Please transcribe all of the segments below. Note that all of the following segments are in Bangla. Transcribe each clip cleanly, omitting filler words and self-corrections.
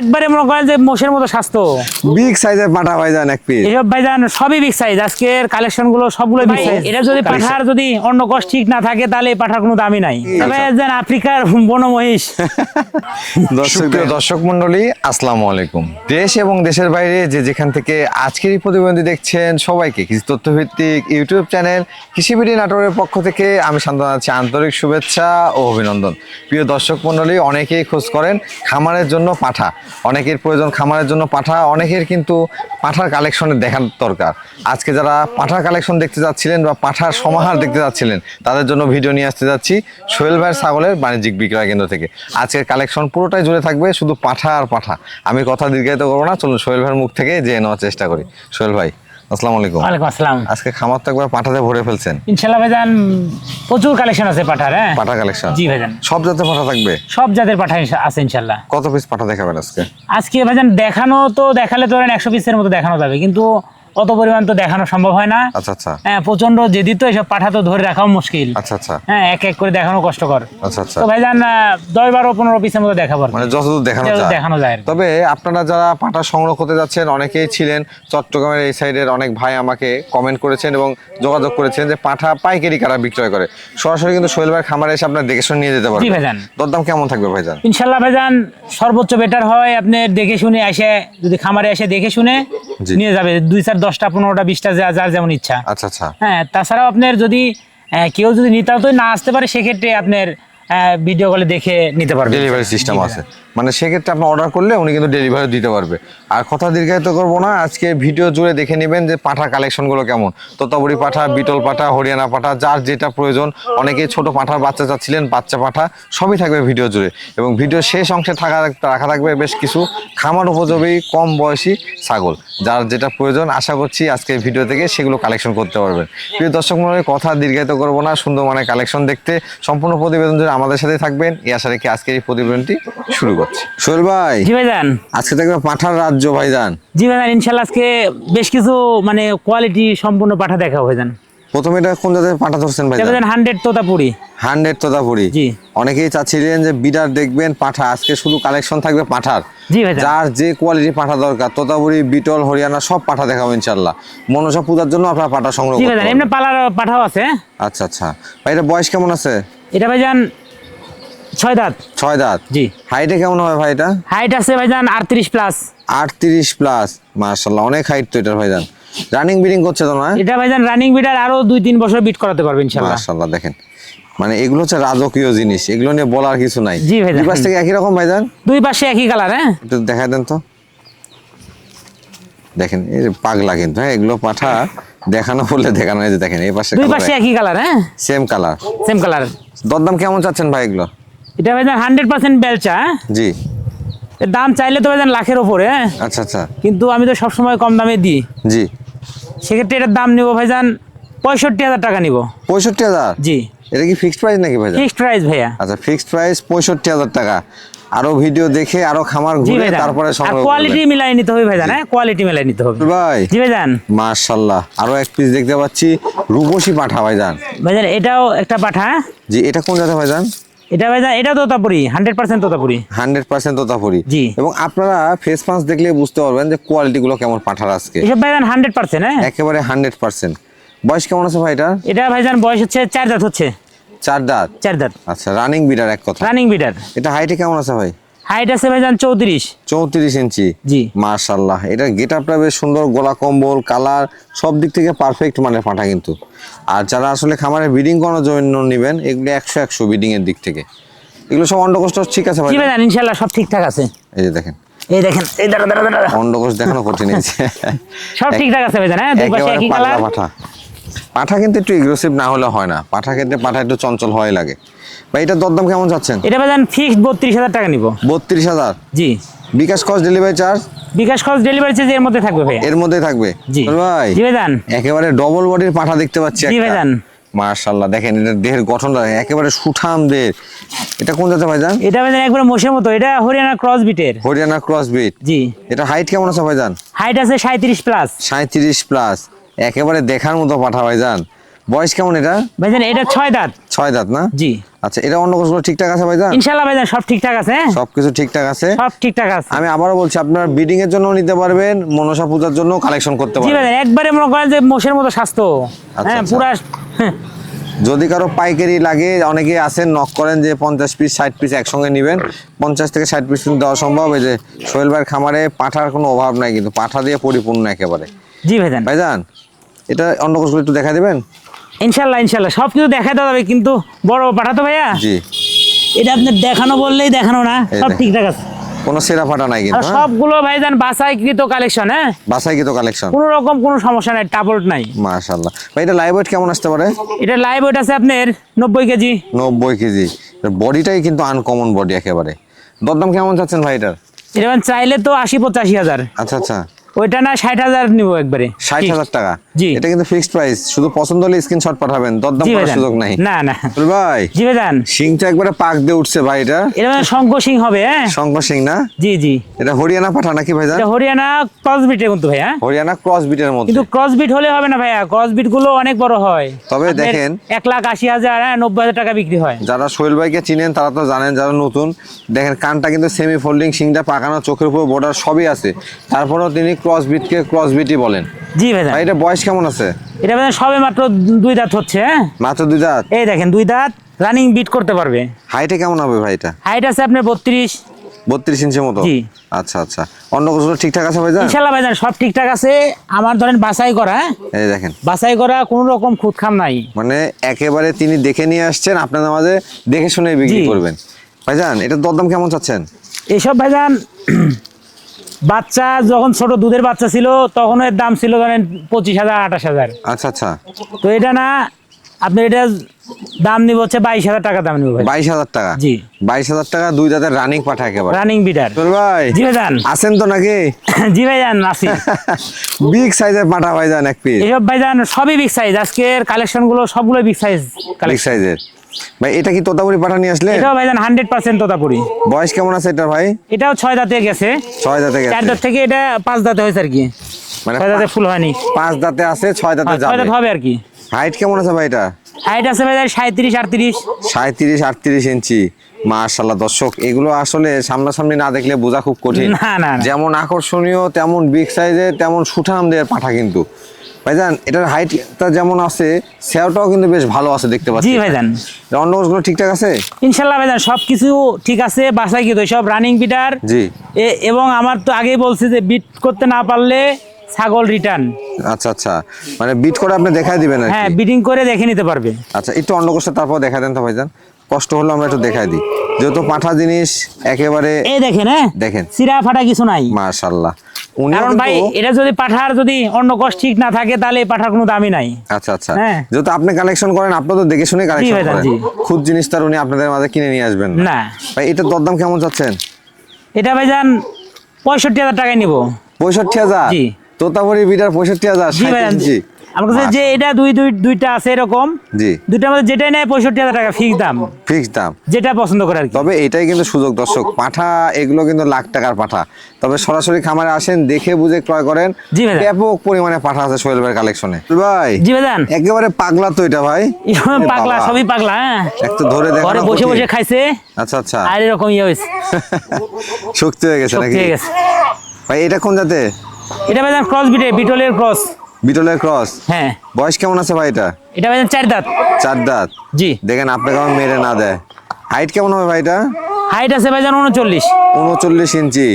একবারে মনে করেন যে মোষের মতো স্বাস্থ্য, বিগ সাইজের পাঠা ভাইজান এক পিস। এসব ভাইজান সবই বিগ সাইজ। আজকের কালেকশন গুলো সবগুলো বিগ সাইজ। এটা যদি পাঠার যদি অন্য কষ ঠিক না থাকে তাহলে এই পাঠার কোনো দামই নাই। তবে যেন আফ্রিকার বন মহিষ। দর্শক মন্ডলী, আসসালামু আলাইকুম। দেশ এবং দেশের বাইরে যে যেখান থেকে আজকের এই প্রতিবেদনটি দেখছেন সবাইকে কৃষি তথ্যভিত্তিক ইউটিউব চ্যানেল কৃষিবিডি নাটোরের পক্ষ থেকে আমি শান্ত আছি আন্তরিক শুভেচ্ছা ও অভিনন্দন। প্রিয় দর্শক মন্ডলী, অনেকেই খোঁজ করেন খামারের জন্য পাঠা, অনেকের প্রয়োজন খামারের জন্য পাঠা, অনেকের কিন্তু পাঠার কালেকশনের দেখার দরকার। আজকে যারা পাঠার কালেকশন দেখতে যাচ্ছিলেন বা পাঠার সমাহার দেখতে যাচ্ছিলেন তাদের জন্য ভিডিও নিয়ে আসতে যাচ্ছি সোহেল ভাইয়ের ছাগলের বাণিজ্যিক বিক্রয় কেন্দ্র থেকে। আজকের কালেকশন পুরোটাই জুড়ে থাকবে শুধু পাঠা আর পাঠা। আমি কথা দীর্ঘায়িত করবো না, চলুন সোহেল ভাইয়ের মুখ থেকে জেনে নেওয়ার চেষ্টা করি। সোহেল ভাই, আসসালামু আলাইকুম। ওয়ালাইকুম আসসালাম। আজকে খামার তো একবার পাঠাতে ভরে ফেলছেন। ইনশাআল্লাহ ভাইজান প্রচুর কালেকশন আছে পাঠার। হ্যাঁ, পাঠা কালেকশন জি ভাইজান, সব জাতের পাঠা থাকবে, সব জাতের পাঠা আছে ইনশাআল্লাহ। কত পিস পাঠা দেখাবেন আজকে? আজকে ভাইজান দেখানো তো দেখালে ধরেন 100 পিসের মতো দেখানো যাবে, কিন্তু অত পরিমাণ তো দেখানো সম্ভব হয় না। আচ্ছা আচ্ছা হ্যাঁ, প্রচন্ড জেদি তো, এসব পাঠা তো ধরে রাখাও মুশকিল। আচ্ছা আচ্ছা হ্যাঁ, এক এক করে দেখানো কষ্টকর। আচ্ছা আচ্ছা, তো ভাইজান 10, 12, 15 পিসের মতো দেখাবো আর কি। মানে যতদূর দেখানো যায় দেখানো যায় আর কি। তবে আপনারা যারা পাঠা সংগ্রহ করতে যাচ্ছেন, অনেকেই ছিলেন চট্টগ্রামের এই সাইডের অনেক ভাই আমাকে কমেন্ট করেছেন এবং যোগাযোগ করেছেন যে পাঠা পাইকারি কারা বিক্রয় করে। সরাসরি কিন্তু সোহেল ভাই খামারে এসে আপনার দেখে শুনে নিয়ে যেতে জি পারবেন। ভাইজান, দরদাম কেমন থাকবে ভাইজান? ইনশাল্লাহ ভাইজান সর্বোচ্চ বেটার হয় আপনি দেখে শুনে এসে, যদি খামারে এসে দেখে শুনে জি। নিয়ে যাবে 2, 4, 10টা, 15টা, 20টা, যার যেমন ইচ্ছা। আচ্ছা আচ্ছা, হ্যাঁ, তাছাড়াও আপনার যদি কেউ যদি নিতান্তই না আসতে পারে, সেক্ষেত্রে আপনার ভিডিও কলে দেখে নিতে পারবেন। ডেলিভারি সিস্টেম আছে, মানে সেক্ষেত্রে আপনি অর্ডার করলে উনি কিন্তু ডেলিভারি দিতে পারবে। আর কথা দীর্ঘায়িত করবো না, আজকে ভিডিও জুড়ে দেখে নেবেন যে পাঠা কালেকশনগুলো কেমন। তোতাপুরি পাঠা, বিটল পাঠা, হরিয়ানা পাঠা, যার যেটা প্রয়োজন। অনেকেই ছোট পাঠার বাচ্চা চাচ্ছিলেন, বাচ্চা পাঠা সবই থাকবে ভিডিও জুড়ে। এবং ভিডিও শেষ অংশে রাখা থাকবে বেশ কিছু খামার উপযোগী কম বয়সী ছাগল, যার যেটা প্রয়োজন। আশা করছি আজকে ভিডিও থেকে সেগুলো কালেকশন করতে পারবেন। প্রিয় দর্শক মণ্ডলী, কথা দীর্ঘায়িত করবো না, সুন্দর মানে কালেকশন দেখতে সম্পূর্ণ প্রতিবেদন জুড়ে আমাদের সাথে থাকবেন। এই আশা রেখে আজকের এই প্রতিবেদনটি শুরু করছি। সোহেল ভাই, জি ভাইজান, আজকে দেখবে পাঠার রাজ্য ভাইজান। জি ভাইজান, ইনশাল্লাহ আজকে বেশ কিছু মানে কোয়ালিটি সম্পূর্ণ পাঠা দেখা ভাইজান। প্রথমে এটা কোন জাতের পাঠা ধরছেন ভাইজান? 100 তোতাপুরি। 100 তোতাপুরি। জি। অনেকেই চাচ্ছিলেন যে বিডার দেখবেন পাঠা, আজকে শুধু কালেকশন থাকবে পাঠার। জি ভাইজান, যার যে কোয়ালিটি পাঠা দরকার, তোতাপুরি, বিটল, হরিয়ানা সব পাঠা দেখাবো ইনশাআল্লাহ। মনসা পূজার জন্য আপনারা পাঠা সংগ্রহ জি করতে ভাইজান, পারবেন। এমনি পালার পাঠাও আছে। আচ্ছা আচ্ছা ভাই, এটা বয়স কেমন আছে? এটা ভাইজান 6 দাঁত। 6 দাঁত। জি। হাইটে কেমন হবে ভাই এটা? হাইট আছে ভাইজান 38 প্লাস। 38 প্লাস, মাশাআল্লাহ অনেক হাইট তো এটার ভাইজান। রানিং বিডিং করছে তো না? এটা ভাইজান রানিং বিটার, আরো 2-3 বছর বিট করাতে পারবে ইনশাআল্লাহ। মাশাআল্লাহ, দেখেন মানে এগুলো হচ্ছে রাজকীয় জিনিস, এগুলো নিয়ে বলার কিছু নাই। জি ভাইজান। দুই পাশ থেকে একই রকম ভাইজান? দুই পাশে একই কালার। হ্যাঁ, একটু দেখাই দেন তো। দেখেন এই যে পাগলা কিন্তু, হ্যাঁ এগুলো পাঠা দেখানো বললে দেখানো। এই যে দেখেন এই পাশে দুই পাশে একই কালার। হ্যাঁ, সেম কালার। Same colour. দরদাম কেমন চাচ্ছেন ভাই এগুলো? এটা ভাইজান 100% বেলচা। হ্যাঁ, জি। এর দাম চাইলে তো ভাইজান লাখের উপরে। হ্যাঁ, আচ্ছা আচ্ছা, কিন্তু আমি তো সবসময় কম দামে দিই। জি। সেক্ষেত্রে এটার দাম নিব ভাইজান 65,000 টাকা নিব। 65,000? জি। এটা কি ফিক্সড প্রাইস নাকি ভাইজান? ফিক্সড প্রাইস ভাইয়া। আচ্ছা, ফিক্সড প্রাইস 65,000 টাকা। আরো ভিডিও দেখে আরো খামার জি ঘুরে ভাইজান, তারপরে আর সংগ্রহ কোয়ালিটি করবেন। মিলাই নিতে হবে ভাইজান। হ্যাঁ, কোয়ালিটি মিলাই নিতে হবে ভাই জি ভাইজান। মাশাআল্লাহ, আরো এক পিস দেখতে পাচ্ছি রূপসী পাঠা ভাইজান। ভাইজান এটাও একটা পাঠা। জি, এটা কোন জাতের ভাইজান? এটা ভাইজান, এটা তোতাপুরি, 100% তোতাপুরি। 100% তোতাপুরি। জি। এবং আপনারা ফেস পাঁচ দেখলে বুঝতে পারবেন যে কোয়ালিটি গুলো কেমন পাঠার আজকে। এসব ভাইজান 100%। হ্যাঁ, একেবারে 100%। বয়স কেমন আছে ভাই এটা? এটা ভাইজান বয়স হচ্ছে 4 দাঁত হচ্ছে। 4 দাঁত। 4 দাঁত আচ্ছা, রানিং বিডার এক কথা। Running bitter. এটা হাইটে কেমন আছে ভাই? হাইট আছে ভাইজান 34। 34 ইঞ্চি। জি। মাশাআল্লাহ, এটা গেটআপটা বেশ সুন্দর, গলা কম্বল কালার সব দিক থেকে পারফেক্ট মানে পাঠা কিন্তু। আর যারা আসলে খামারে ব্রিডিং করানোর জন্য নেবেন, এগুলো 100 ব্রিডিং এর দিক থেকে। এগুলো সব অন্ডকোষ ঠিক আছে ভাই? জি ভাইজান, ইনশাআল্লাহ সব ঠিকঠাক আছে। এই যে দেখেন, এই দেখেন, এই দাঁড়া দাঁড়া দাঁড়া, অন্ডকোষ দেখানো কঠিন হয়েছে। সব ঠিকঠাক আছে ভাইজান। হ্যাঁ, দুই পাশে একই কালার। পাঠা পাঠা কিন্তু একটু এগ্রেসিভ না হলে হয় না, পাঠা ক্ষেত্রে পাঠা একটু চঞ্চল হয় লাগে। ভাই এটার দরদাম কেমন চাচ্ছেন? এটা ভাইজান ফিক্সড 32,000 টাকা নিব। 32,000? জি। বিকাশ খরচ, ডেলিভারি চার্জ? বিকাশ খরচ, ডেলিভারি চার্জ এর মধ্যে থাকবে ভাই। এর মধ্যেই থাকবে। জি ভাই জি ভাইজান। একেবারে ডবল বডির পাঠা দেখতে পাচ্ছি জি একটা। ভাইজান। মাশাআল্লাহ, দেখেন এটা দেহের গঠনটা একেবারে সুঠাম দেহ। এটা কোন জাতের ভাইজান? এটা ভাইজান একবারে মোষের মতো। এটা হরিয়ানা ক্রস বিটের। Haryana cross breed. জি। এটা হাইট কেমন আছে ভাইজান? হাইট আছে 37 প্লাস। 37 প্লাস, একেবারে দেখার মতো পাঠা ভাইজান। বয়স কেমন এটা? ভাইজান এটা 6 দাঁত। 6 দাঁত না? জি। আচ্ছা, এটা অন্য কোর্সগুলো ঠিকঠাক আছে ভাইজান? ইনশাআল্লাহ ভাইজান সব ঠিকঠাক আছে, সবকিছু ঠিকঠাক আছে, সব ঠিকঠাক আছে। আমি আবারও বলছি, আপনার ব্রিডিং এর জন্য নিতে পারবেন, মনসা পূজার জন্য কালেকশন করতে জি পারবেন। ভাইজান একবারে মনে করেন যে মোষের মতো স্বাস্থ্য, হ্যাঁ আচ্ছা। পুরা যদি কারো পাইকারি লাগে, অনেকে আছেন নক করেন যে 50 পিস 60 পিস একসঙ্গে নেবেন, 50 থেকে 60 পিস কিন্তু দেওয়া সম্ভব। এই যে সোহেল ভাইয়ের খামারে পাঠার কোনো অভাব নাই, কিন্তু পাঠা দিয়ে পরিপূর্ণ একেবারে। জি ভাইজান। ভাইজান এটা অন্য কোর্সগুলো একটু দেখা দিবেন? ইনশাআল্লাহ ইনশাআল্লাহ সব কিছু দেখা দেওয়া যাবে, কিন্তু বড় পাঠাতো ভাইয়া জি, এটা আপনি দেখানো বললেই দেখানো না, এই সব দেখেন। ঠিকঠাক আছে। কোনো সেরা ফাটা নাই আর কিন্তু, হ্যাঁ? সবগুলো ভাইজান বাছাইকৃত কালেকশন, হ্যাঁ বাসায় কিন্তু কালেকশন, কোনো রকম কোনো সমস্যা নাই, টাবল্ট নাই। মাশাআল্লাহ। ভাই এটা লাইভ ওয়েট কেমন আসতে পারে? এটা লাইভ ওয়েট আছে আপনার 90 কেজি। 90 কেজি। বডিটাই কিন্তু আনকমন বডি একেবারে। দরদাম কেমন চাচ্ছেন ভাই এটার? এটা মানে চাইলে তো 80-85 হাজার, আচ্ছা আচ্ছা, ওইটা না 60,000 নিবো একবারে। 60,000 টাকা। জি। এটা কিন্তু ফিক্সড প্রাইস, শুধু পছন্দ হলে স্ক্রিনশট পাঠাবেন, দরদাম জি করার ভাইজান। সুযোগ নাই। না না সোহেল ভাই জি ভাইজান, সিংটা একবারে পাক দিয়ে উঠছে ভাই, এটা এটা মানে শঙ্খ সিং হবে, হ্যাঁ শঙ্কর সিং না? জি জি। এটা হরিয়ানা পাঠা নাকি ভাইজান? এটা হরিয়ানা ক্রস বিটের কিন্তু ভাইয়া, হরিয়ানা ক্রস বিটের মধ্যে। কিন্তু ক্রস বিট হলে হবে না ভাইয়া, ক্রস বিট গুলো অনেক বড় হয়। তবে আপনার দেখেন, 1,80,000 হ্যাঁ 90,000 টাকা বিক্রি হয়। যারা সোহেল ভাইকে চিনেন তারা তো জানেন, যারা নতুন দেখেন কানটা কিন্তু সেমি ফোল্ডিং, সিংটা পাকানো, চোখের উপর বর্ডার সবই আছে, তারপরেও তিনি ক্রস বিটকে ক্রস বিটই বলেন। জি ভাইজান। ভাই এটা বয়স কেমন আছে? এটা ভাইজান সবে মাত্র 2 দাঁত হচ্ছে, হ্যাঁ মাত্র 2 দাঁত। এই দেখেন 2 দাঁত, রানিং বিট করতে পারবে। হাইটে কেমন হবে ভাই এটা? হাইট আছে আপনার 32 ইঞ্চির মতো। জি। আচ্ছা আচ্ছা, অন্য কিছু ঠিকঠাক আছে ভাইজান? ইনশাআল্লাহ ভাইজান সব ঠিকঠাক আছে। আমার ধরেন বাছাই করা, হ্যাঁ এই দেখেন, বাছাই করা, কোনো রকম খুঁতখাম নাই। মানে একেবারে তিনি দেখে নিয়ে আসছেন, আপনাদের মাঝে দেখে শুনে বিক্রি জি। করবেন। ভাইজান এটার দরদাম কেমন চাচ্ছেন? এইসব ভাইজান বাচ্চা যখন ছোট দুধের বাচ্চা ছিল তখন এর দাম ছিল ধরেন 25,000-28,000। আচ্ছা আচ্ছা, তো এটা না আপনি এটা দাম নিব হচ্ছে 22,000 টাকা দাম নিব ভাই। 22,000 টাকা। জি। 22,000 টাকা 2 দাঁতের রানিং পাঠা একেবারে। Running bitter. সোহেল ভাই জি ভাইজান। আছেন তো নাকি? জি ভাইজান আছি। বিগ সাইজের পাঠা ভাইজান এক পিস। এসব ভাইজান সবই বিগ সাইজ, আজকের কালেকশন গুলো সবগুলো বিগ সাইজ বিগ কালেকশন। সাইজের। ভাই এটা কি তোতাপুরি পাঠা নিয়ে আসলে? এটাও ভাইজান 100% তোতাপুরি। বয়স কেমন আছে এটা ভাই? এটাও 6 দাঁতে গেছে, 6 দাঁতে 4 গেছে, দাঁত থেকে এটা 5 দাঁতে হয়েছে আর কি, মানে 6 দাঁতে ফুল হয়নি, 5 দাঁতে আছে, 6 দাঁতে 6 যাবে। দাঁত হবে আর কি। হাইট কেমন আছে ভাই এটা? হাইট আছে ভাইজান 37-38। 37-38 ইঞ্চি। মাশাআল্লাহ দর্শক, এগুলো আসলে সামনাসামনি না দেখলে বোঝা খুব কঠিন। না না না। যেমন আকর্ষণীয় তেমন বিগ সাইজের, তেমন সুঠাম দেহের পাঠা কিন্তু ভাইজান। এটার হাইটটা যেমন আছে, সেওটাও কিন্তু বেশ ভালো আছে দেখতে পাচ্ছি। জি ভাইজান। অন্য কোর্সগুলো ঠিকঠাক আছে? ইনশাল্লাহ ভাইজান সবকিছু ঠিক আছে, বাসায় কি তো সব রানিং বিটার। জি। এবং আমার তো আগেই বলছি যে বিট করতে না পারলে ছাগল রিটার্ন। আচ্ছা আচ্ছা, মানে বিট করে আপনি দেখাই দিবেন আর হ্যাঁ কি? বিডিং করে দেখে নিতে পারবে। আচ্ছা, একটু অন্য কোর্সটা তারপর দেখা দেন তো ভাইজান, কষ্ট হলো আমরা একটু দেখাই দিই, যেহেতু পাঠা জিনিস একেবারে। এই দেখেন, হ্যাঁ দেখেন সিরা ফাটা কিছু নাই। মাশাআল্লাহ। উনি কারণ ভাই এটা যদি পাঠার যদি অন্য কষ ঠিক না থাকে তাহলে এই পাঠার কোনো দামই নাই। আচ্ছা আচ্ছা, হ্যাঁ। যেহেতু আপনি কালেকশন করেন, আপনি তো দেখে শুনে কালেকশন ভাইজান, করেন, জি। খুদ জিনিস তার উনি আপনাদের মাঝে কিনে নিয়ে আসবেন না। না। ভাই এটার দরদাম কেমন চাচ্ছেন? এটা ভাইজান 65,000 টাকায় নিবো। 65,000? জি। তোতাপুরি বিটার 65,000? জি ভাইজান। জি। আমার কাছে যে এটা দুইটা আছে এরকম, জি। দুইটার মধ্যে যেটাই নেয় 65,000 টাকা ফিক্স দাম, ফিক্স দাম। যেটা পছন্দ করে আর কি। তবে এটাই কিন্তু সুযোগ দর্শক, পাঠা এগুলো কিন্তু লাখ টাকার পাঠা। তবে সরাসরি খামারে আসেন, দেখে বুঝে ক্রয় করেন। জি ভাইজান। ব্যাপক পরিমাণে পাঠা আছে সোহেল ভাইয়ের কালেকশনে। ভাই জি ভাইজান। একেবারে পাগলা তো এটা ভাই। পাগলা, বাবা। সবই পাগলা। হ্যাঁ একটু ধরে দেখো, ঘরে বসে বসে খাইছে আচ্ছা আচ্ছা, আর এরকম ইয়ে হয়েছে, শক্তি হয়ে গেছে শক্তি নাকি হয়ে গেছে। ভাই? এটা কোন জাতে? এটা ভাইজান ক্রস বিটে, বিটলের ক্রস। বিটলের ক্রস। হ্যাঁ। বয়স কেমন আছে ভাই এটা? এটা ভাইজান 4 দাঁত। 4 দাঁত। জি। দেখেন আপনাকে আমার মেরে না দেয়। হাইট কেমন হবে ভাই এটা? হাইট আছে ভাইজান 39। 39 ইঞ্চি।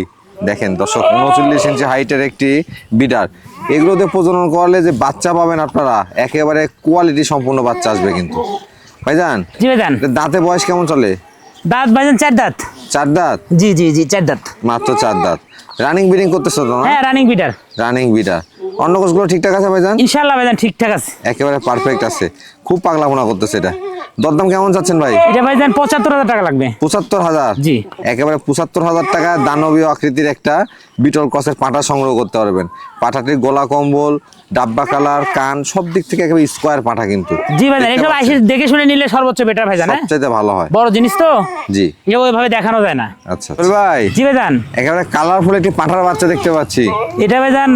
দেখেন দর্শক, 39 ইঞ্চি হাইটের একটি বিডার। এগুলোতে প্রজনন করলে যে বাচ্চা পাবেন আপনারা, একেবারে কোয়ালিটি সম্পূর্ণ বাচ্চা আসবে কিন্তু ভাইজান। জি ভাইজান। দাঁতে বয়স কেমন চলে? দাঁত ভাইজান 4 দাঁত। 4 দাঁত? জি জি জি 4 দাঁত। মাত্র 4 দাঁত। রানিং ব্রিডিং করতেছো তো না? হ্যাঁ রানিং বিটার। রানিং বিডার। অন্য কোর্সগুলো ঠিকঠাক আছে ভাইজান? ইনশাআল্লাহ ভাইজান ঠিকঠাক আছে। একেবারে পারফেক্ট আছে। খুব পাগলামোনা করতেছে এটা। দরদাম কেমন চাচ্ছেন ভাই? এটা ভাইজান 75,000 টাকা লাগবে। 75,000? জি। একেবারে 75,000 টাকা দানবীয় আকৃতির একটা বিটল ক্রসের পাঠা সংগ্রহ করতে পারবেন। পাঠাটির গলা কম্বল, ডাব্বা কালার, কান সব দিক থেকে একেবারে স্কোয়ার পাঠা কিন্তু। জি ভাইজান, এসব আসে দেখে শুনে নিলে সর্বোচ্চ বেটার ভাইজান। হ্যাঁ সবচাইতে ভালো হয়। বড় জিনিস তো, জি। এসব ওইভাবে দেখানো যায় না। আচ্ছা ভাই, জি ভাইজান। একেবারে কালারফুল একটি পাঠার বাচ্চা দেখতে পাচ্ছি। এটা ভাইজান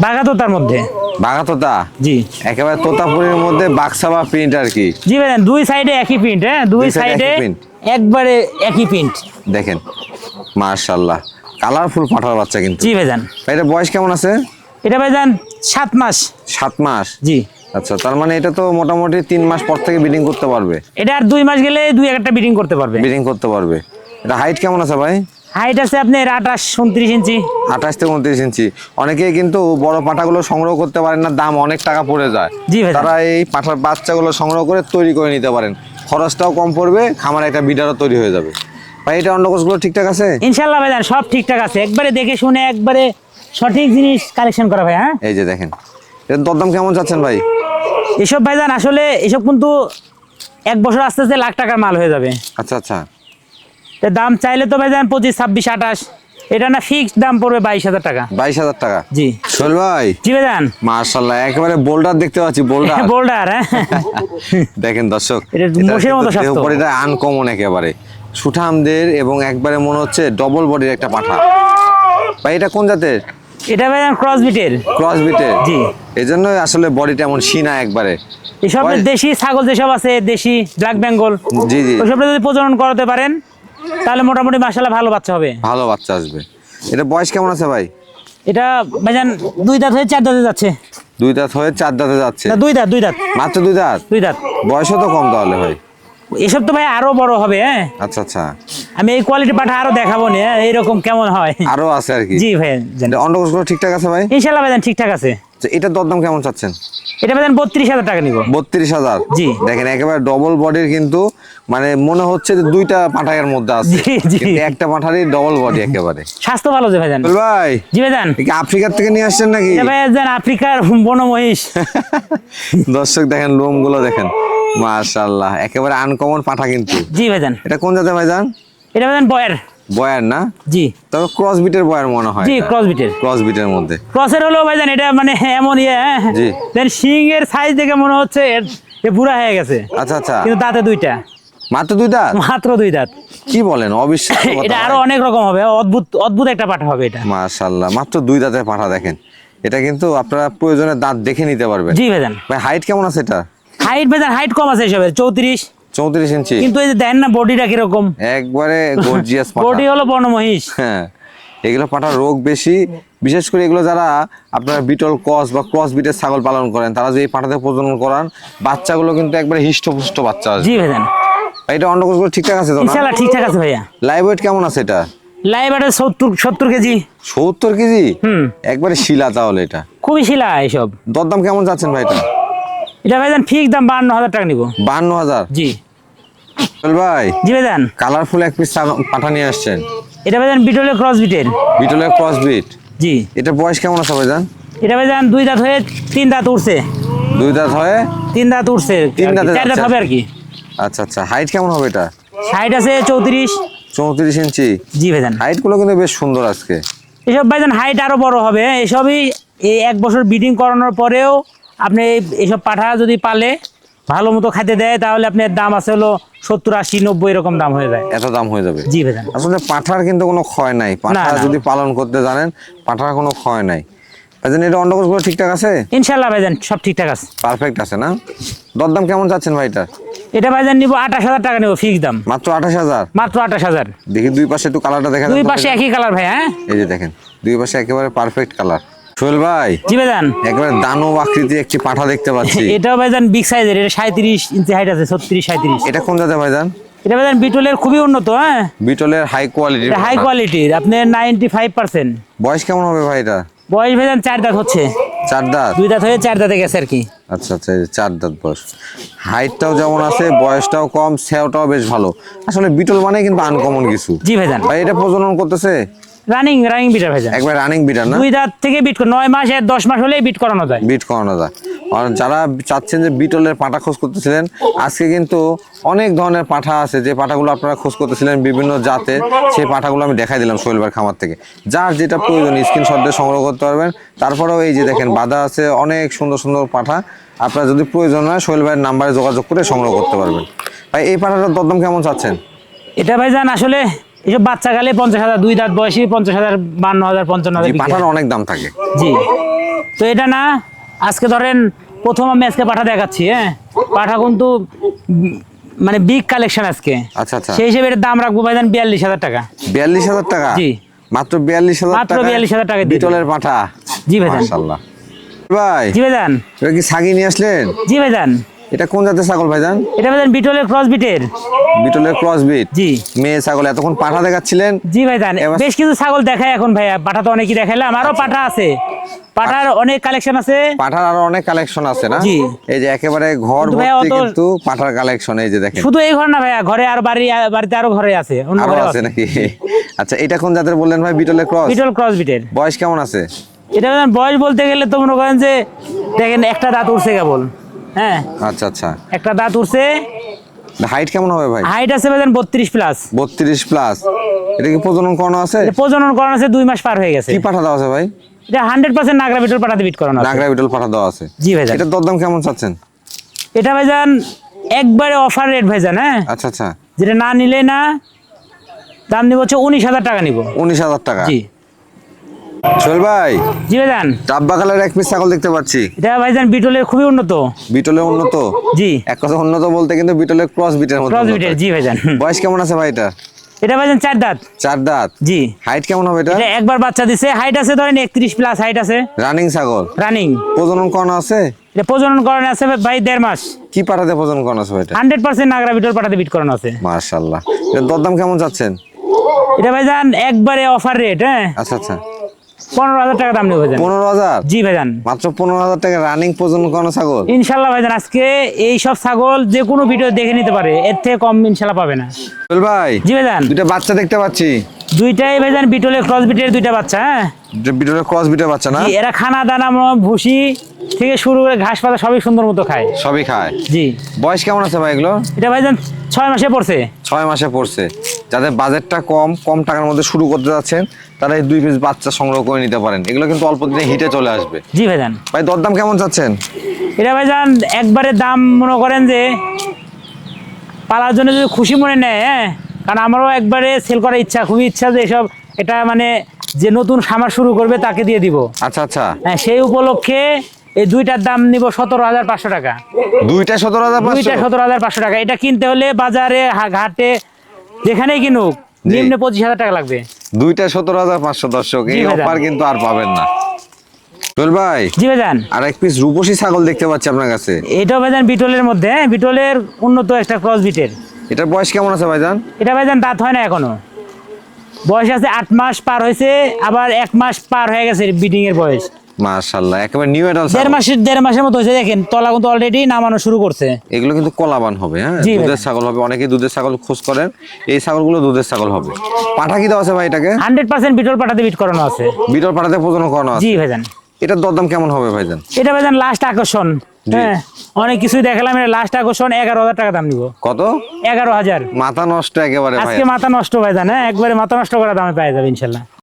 বাগাতো তার মধ্যে। বাঘা তোতা, জি একেবারে তোতাপুরির মধ্যে বাক্সা বা প্রিন্ট আর কি। জি ভাইজান, দুই সাইডে একই প্রিন্ট, হ্যাঁ দুই দুই side সাইডে একই print। একবারে একই প্রিন্ট। দেখেন মাশাআল্লাহ, কালারফুল পাঠার বাচ্চা কিন্তু। জি ভাইজান, এটা বয়স কেমন আছে? এটা ভাইজান 7 মাস। 7 মাস। জি আচ্ছা, তার মানে এটা তো মোটামুটি 3 মাস পর থেকে ব্রিডিং করতে পারবে। এটা আর 2 মাস গেলে 2-1টা বিডিং করতে পারবে। ব্রিডিং করতে পারবে। এটা হাইট কেমন আছে ভাই? হাইট আছে আপনার 28-29 ইঞ্চি। 28 থেকে 29 ইঞ্চি। অনেকেই কিন্তু বড় পাঠাগুলো সংগ্রহ করতে পারেন না, দাম অনেক টাকা পড়ে যায়। জি ভাই, তারা এই পাঠার বাচ্চাগুলো সংগ্রহ করে তৈরি করে নিতে পারেন, খরচটাও কম পড়বে, খামার একটা বিডারও তৈরি হয়ে যাবে। ভাই এটা অন্ডকোষগুলো ঠিকঠাক আছে? ইনশাআল্লাহ ভাইজান সব ঠিকঠাক আছে, একবারে দেখে শুনে একবারে সঠিক জিনিস কালেকশন করা ভাই। হ্যাঁ এই যে দেখেন, এর দরদাম কেমন চাচ্ছেন ভাই? এসব ভাইজান আসলে এসব কিন্তু 1 বছর আস্তে আস্তে লাখ টাকার মাল হয়ে যাবে। আচ্ছা আচ্ছা, এর দাম চাইলে তো ভাইজান 25, 26, 28, এটা না ফিক্সড দাম পড়বে 22,000 টাকা। 22,000 টাকা। জি সোহেল ভাই, জি ভাইজান, মাশাআল্লাহ একেবারে বোল্ডার দেখতে পাচ্ছি, বোল্ডার। বোল্ডার। হ্যাঁ দেখেন দর্শক, এটা মোষের মতো স্বাস্থ্য। এটা আনকমন একেবারে সুঠামদের এবং একবারে মনে হচ্ছে ডবল বডির একটা পাঠা। ভাই এটা কোন জাতের? এটা ভাইজান ক্রস বিটের। ক্রস বিটের। জি এই জন্যই আসলে বডিটা এমন সিনা একবারে। এসব বয়স- দেশি ছাগল যেসব আছে, দেশি ব্ল্যাক বেঙ্গল, জি জি, ওইসব যদি প্রজনন করাতে পারেন তাহলে মোটামুটি মাশাআল্লাহ ভালো বাচ্চা হবে। ভালো বাচ্চা আসবে। এটা বয়স কেমন আছে ভাই? এটা ভাইজান 2 দাঁত হয়ে 4 দাঁতে যাচ্ছে। 2 দাঁত হয়ে 4 দাঁতে যাচ্ছে। না 2 দাঁত, 2 দাঁত, মাত্র 2 দাঁত? 2 দাঁত। বয়সও তো কম তাহলে ভাই। এসব তো ভাই আরো বড় হবে। হ্যাঁ আচ্ছা আচ্ছা, আমি এই কোয়ালিটি পাঠা আরো দেখাবো না, এইরকম কেমন হয়। আরো আছে আর কি। জি ভাই জান, অন্ডকোষগুলো ঠিকঠাক আছে ভাই? ইনশাআল্লাহ ভাইজান ঠিকঠাক আছে। আচ্ছা, এটার দরদাম কেমন চাচ্ছেন? এটা ভাইজান 32,000 টাকা নিব। 32,000। জি। দেখেন একেবারে ডবল বডির, কিন্তু মানে মনে হচ্ছে যে 2টা পাঠায়ের মধ্যে আছে, জি, জি। কিন্তু একটা পাঠারই ডবল বডি একেবারে। স্বাস্থ্য ভালো যে ভাইজান। সোহেল ভাই, জি ভাইজান, এ কি আফ্রিকার থেকে নিয়ে আসছেন নাকি? এটা ভাইজান আফ্রিকার বন মহিষ। দর্শক দেখেন লোমগুলো দেখেন, মাশাআল্লাহ একেবারে আনকমন পাঠা কিন্তু। জি ভাইজান, এটা কোন জাতের ভাইজান? এটা ভাইজান বয়ার। বয়ার না? জি তবে ক্রস বিটের বয়ার মনে হয়। জি ক্রস বিটের। ক্রস বিটের মধ্যে। ক্রসের হলো ভাইজান এটা মানে এমন জি। দেন শিং এর সাইজ দেখে মনে হচ্ছে এ বুড়া হয়ে গেছে, আচ্ছা আচ্ছা, কিন্তু দাঁতে 2টা, মাত্র 2 দাঁত? মাত্র 2 দাঁত। কি বলেন, অবিশ্বাস্য কথা এটা ভাই। আরো অনেক রকম হবে, অদ্ভুত অদ্ভুত একটা পাঠা হবে এটা। মাশাআল্লাহ, মাত্র 2 দাঁতের পাঠা দেখেন। এটা কিন্তু আপনারা প্রয়োজনে দাঁত দেখে নিতে পারবেন। জি ভাইজান, ভাই হাইট কেমন আছে এটা? হাইট ভাইজান হাইট কম আছে এসবের 34, 34 ইঞ্চি। কিন্তু এই যে দেন না বডিটা কিরকম, একবারে গর্জিয়াস পাঠা। বডি হলো বন মহিষ। হ্যাঁ, এগুলো পাঠার রোগ বেশি, বিশেষ করে এগুলো যারা আপনারা বিটল ক্রস বা ক্রস বিটের ছাগল পালন করেন, তারা যদি এই পাঠাতে প্রজনন করান, বাচ্চাগুলো কিন্তু একবারে হিষ্টপুষ্ট বাচ্চা আসবে। জি ভাইজান, এটা অন্ডকোষগুলো ঠিকঠাক আছে তো না? ইনশাআল্লাহ ঠিকঠাক আছে ভাইয়া। লাইভ ওয়েট কেমন আছে এটা? লাইভ এটা 70 কেজি। 70 কেজি? হুম, একবারে শিলা তাহলে এটা। খুবই শিলা এসব। দরদাম কেমন যাচ্ছেন ভাই এটা? এটা ভাইজান ফিক্স দাম 52,000 টাকা নিব। 52,000? জি সোহেল ভাই, জি ভাইজান, কালারফুল এক পিস পাঠা নিয়ে আসছেন। এটা ভাইজান বিটলের ক্রস বিটের। বিটলের ক্রস বিট। জি এটা বয়স কেমন আছে ভাইজান? এটা ভাইজান 2 দাঁত হয়ে 3 দাঁত উঠছে। 2 দাঁত হয়ে 3 দাঁত উঠছে, 3 দাঁতে 4 দাঁত যাচ্ছে। হবে আর কি। আচ্ছা আচ্ছা, হাইট কেমন হবে এটা? হাইট আছে 34। 34 ইঞ্চি। জি ভাইজান, হাইট গুলো কিন্তু বেশ সুন্দর আজকে। এসব ভাইজান হাইট আরো বড় হবে। এসবই এই 1 বছর ব্রিডিং করানোর পরেও আপনি এইসব পাঠা যদি পালে ভালো মতো খাইতে দেয়, তাহলে আপনার দাম আছে হলো 70, 80, 90 এরকম দাম হয়ে যায়। এত দাম হয়ে যাবে? জি ভাইজান, আসলে পাঠার কিন্তু কোনো ক্ষয় নাই, পাঠা না। যদি পালন করতে জানেন, পাঠার কোনো ক্ষয় নাই। ভাইজান এটা অন্ডকোষগুলো ঠিকঠাক আছে? ইনশাআল্লাহ ভাইজান সব ঠিকঠাক আছে। পারফেক্ট আছে না? দরদাম কেমন চাচ্ছেন ভাই এটা? এটা ভাইজান নিব 28,000 টাকা নিব ফিক্স দাম। মাত্র 28,000? মাত্র 28,000। দেখি দুই পাশে একটু কালারটা দেখা দুই যাচ্ছে। পাশে একই কালার ভাই। হ্যাঁ এই যে দেখেন, দুই পাশে একেবারে পারফেক্ট কালার। সোহেল ভাই, জি ভাইজান, একেবারে দানব আকৃতির একটি পাঠা দেখতে পাচ্ছি। এটাও ভাইজান বিগ সাইজের। এটা 37 ইঞ্চি হাইট আছে, 36, 37। এটা কোন জাতের ভাইজান? এটা ভাইজান বিটলের খুবই উন্নত। হ্যাঁ বিটলের হাই কোয়ালিটি। এটা হাই কোয়ালিটির, আপনার 95%। বয়স কেমন হবে ভাই এটা? বয়স ভাইজান 4 দাঁত হচ্ছে। 4 দাঁত? 2 দাঁত হয়ে 4 দাঁতে গেছে আর কি। আচ্ছা আচ্ছা, এই যে 4 দাঁত বয়স। হাইটটাও যেমন আছে, বয়সটাও কম, সেওটাও বেশ ভালো। আসলে বিটল মানে কিন্তু আনকমন কিছু। জি ভাইজান, ভাই এটা প্রজনন করতেছে? রানিং বিটার ভাইজান। একবার রানিং বিটার না? 2 দাঁত থেকে বিট 9 মাস আর 10 মাস হলেই বিট করানো যায়। বিট করানো যায়। আর যারা চাচ্ছেন যে বিটলের পাঠা খোঁজ করতেছিলেন, আজকে কিন্তু অনেক ধরনের পাঠা আছে, যে পাঠাগুলো আপনারা খোঁজ করতেছিলেন বিভিন্ন জাতের, সেই পাঠাগুলো আমি দেখাই দিলাম সোহেল ভাইয়ের খামার থেকে। যার যেটা প্রয়োজন স্ক্রিনশট দিয়ে সংগ্রহ করতে পারবেন। তারপরেও এই যে দেখেন বাঁধা আছে অনেক সুন্দর সুন্দর পাঠা, আপনারা যদি প্রয়োজন হয় সোহেল ভাইয়ের নাম্বারে যোগাযোগ করে সংগ্রহ করতে পারবেন। ভাই এই পাঠাটার দরদাম কেমন চাচ্ছেন? এটা ভাইজান আসলে এসব বাচ্চা গালে 50,000, 2 দাঁত বয়সী 50,000, 52,000, 55,000 এই পাঠার অনেক দাম থাকে। জি, তো এটা না আজকে ধরেন প্রথম আমি আজকে পাঠা দেখাচ্ছি, হ্যাঁ পাঠা কিন্তু মানে বিগ কালেকশন আজকে। আচ্ছা আচ্ছা, সেই হিসেবে এর দাম রাখবো ভাইজান 42,000 টাকা। 42,000 টাকা? জি মাত্র 42,000 মাত্র টাকা? 42,000 টাকা দিয়ে বিটলের পাঠা? জি ভাইজান। মাশাআল্লাহ ভাই, জি ভাইজান। এটা কি ছাগি নিয়ে আসলেন? জি ভাইজান। এটা কোন জাতের ছাগল ভাইজান? এটা ভাইজান বিটলের ক্রস বিটের। বিটলের ক্রস বিট? জি। মেয়ে ছাগল, এতক্ষণ পাঠা দেখাচ্ছিলেন। জি ভাইজান, বেশ কিছু ছাগল দেখায় এখন ভাইয়া, পাঠা তো অনেকই দেখাইলাম, আরো পাঠা আছে, পাঠার অনেক কালেকশন আছে। পাঠার আরো অনেক কালেকশন আছে না? জি। এই যে একেবারে ঘর কিন্তু ভাইয়া ভর্তি অত- কিন্তু পাঠার কালেকশন, এই যে দেখেন। শুধু এই ঘর না ভাইয়া, ঘরে আর বাড়িতে আরো ঘরে আছে, অন্য আরো ঘরে আছে নাকি? আচ্ছা, এটা কোন জাতের বললেন ভাই? বিটলের ক্রস? বিটল ক্রস বিটের। বয়স কেমন আছে? এটা ভাইজান বয়স বলতে গেলে তো মনে করেন যে দেখেন একটা দাঁত উঠছে কেবল, হ্যাঁ আচ্ছা আচ্ছা, একটা দাঁত উঠছে। হাইট কেমন হবে ভাই? হাইট আছে ভাইজান 32 প্লাস। 32 প্লাস? এটা কি প্রজনন করানো আছে? প্রজনন করানো আছে, 2 মাস পার হয়ে গেছে। কি পাঠা দেওয়া আছে ভাই? এটা 100% নাগরা বিটল পাঠাতে বিট করানো আছে। নাগরা বিটল পাঠা দেওয়া আছে? জি ভাইজান। এটা দরদাম কেমন চাচ্ছেন? এটা ভাইজান একবারে অফার রেট ভাইজান, হ্যাঁ আচ্ছা আচ্ছা, যেটা না নিলে না, দাম নিব হচ্ছে 19,000 টাকা নিব। 19,000 টাকা? জি। সোহেল ভাই, জি ভাইজান। ডাব্বা কালারের এক পিস ছাগল দেখতে পাচ্ছি। এটা ভাইজান বিটলের খুবই উন্নত। বিটলের উন্নত? জি এক কথা উন্নত বলতে কিন্তু বিটলের ক্রস বিটের মতো ক্রস উন্নত। বিটের। জি ভাইজান। বয়স কেমন আছে ভাই এটা? এটা ভাইজান 4 দাঁত। 4 দাঁত? জি। হাইট কেমন হবে এটা? এটা একবার বাচ্চা দিছে, হাইট আছে ধরেন 31 প্লাস হাইট আছে। রানিং ছাগল? রানিং। প্রজনন করানো আছে? এটা প্রজনন করানো আছে ভাই 1.5 মাস। কি পাঠাতে প্রজনন করানো আছে ভাই এটা? 100% নাগরা বিটল পাঠাতে বিট করানো আছে। মাশাআল্লাহ। এর দরদাম কেমন চাচ্ছেন? এটা ভাইজান একবারে অফার রেট, হ্যাঁ আচ্ছা আচ্ছা, 15,000 টাকা দাম নেব ভাইজান। 15,000? জি ভাইজান। মাত্র 15,000 টাকা রানিং প্রজনন করানো ছাগল? ইনশাল্লাহ ভাইজান, আজকে এই সব ছাগল যে কোনো ভিডিও দেখে নিতে পারে, এর থেকে কম ইনশাল্লাহ পাবে না। সোহেল ভাই, জি ভাইজান। দুইটা বাচ্চা দেখতে পাচ্ছি। দুইটাই ভাইজান বিটলের ক্রস বিটের দুইটা বাচ্চা, হ্যাঁ বিটলের ক্রস বিটের বাচ্চা না? জি, এরা খানা দানা ভুসি থেকে শুরু করে ঘাস পাতা সবই সুন্দর মতো খায়। সবই খায়? জি। বয়স কেমন আছে ভাই এগুলো? এটা ভাইজান 6 মাসে পড়ছে। 6 মাসে পড়ছে। যাদের বাজেটটা কম টাকার মধ্যে শুরু করতে যাচ্ছেন, তারা এই 2 পিস বাচ্চা সংগ্রহ করে নিতে পারেন। এগুলো কিন্তু অল্প দিনে হিটে চলে আসবে। জি ভাইজান। ভাই দরদাম কেমন চাচ্ছেন? এটা ভাইজান একবারে দাম মনে করেন যে পালার জন্য যদি খুশি মনে নেয়, হ্যাঁ কারণ আমারও একবারে সেল করার ইচ্ছা, খুবই ইচ্ছা যে এসব, এটা মানে যে নতুন খামার শুরু করবে তাকে দিয়ে দিব। আচ্ছা আচ্ছা, হ্যাঁ সেই উপলক্ষে এই দুইটার দাম নিব 17,500 টাকা। দুইটা 17,500? দুইটা 17,500 টাকা। এটা কিনতে হলে বাজারে ঘাটে যেখানেই কিনুক জি। নিম্নে 25,000 টাকা লাগবে। দুইটা 17,500 দর্শক, জি এই ভাইজান। অফার কিন্তু আর পাবেন না। সোহেল ভাই, জি ভাইজান। আর এক পিস রূপসী ছাগল দেখতে পাচ্ছি আপনার কাছে। এটাও ভাইজান বিটলের মধ্যে, হ্যাঁ বিটলের উন্নত একটা ক্রস বিটের। এটার বয়স কেমন আছে ভাইজান? এটা ভাইজান দাঁত হয় না এখনো, বয়স আছে 8 মাস পার হয়েছে, আবার 1 মাস পার হয়ে গেছে বিডিং এর বয়স। মাশাআল্লাহ, একেবারে নিউ এডাল। 1.5 মাসের মতো হয়েছে, দেখেন তলা কিন্তু অলরেডি নামানো শুরু করছে। এগুলো কিন্তু কলাবান হবে, হ্যাঁ জি দুধের ভাইজান। ছাগল হবে। অনেকেই দুধের ছাগল খোঁজ করেন, এই ছাগলগুলো দুধের ছাগল হবে। পাঠা কি দেওয়া আছে ভাই এটাকে? 100% বিটল পাঠাতে বিট করানো আছে। বিটল পাঠাতে প্রজনন করানো আছে? জি ভাইজান। এটার দরদাম কেমন হবে ভাইজান? এটা ভাইজান লাস্ট আকর্ষণ, জি। হ্যাঁ অনেক কিছুই দেখালাম, এটা লাস্ট আকর্ষণ 11,000 টাকা দাম নিব। কত? 11,000। মাথা নষ্ট একেবারে ভাই। আজকে মাথা নষ্ট ভাইজান, হ্যাঁ একবারে মাথা নষ্ট করা দামে পাওয়া যাবে ইনশাল্লাহ।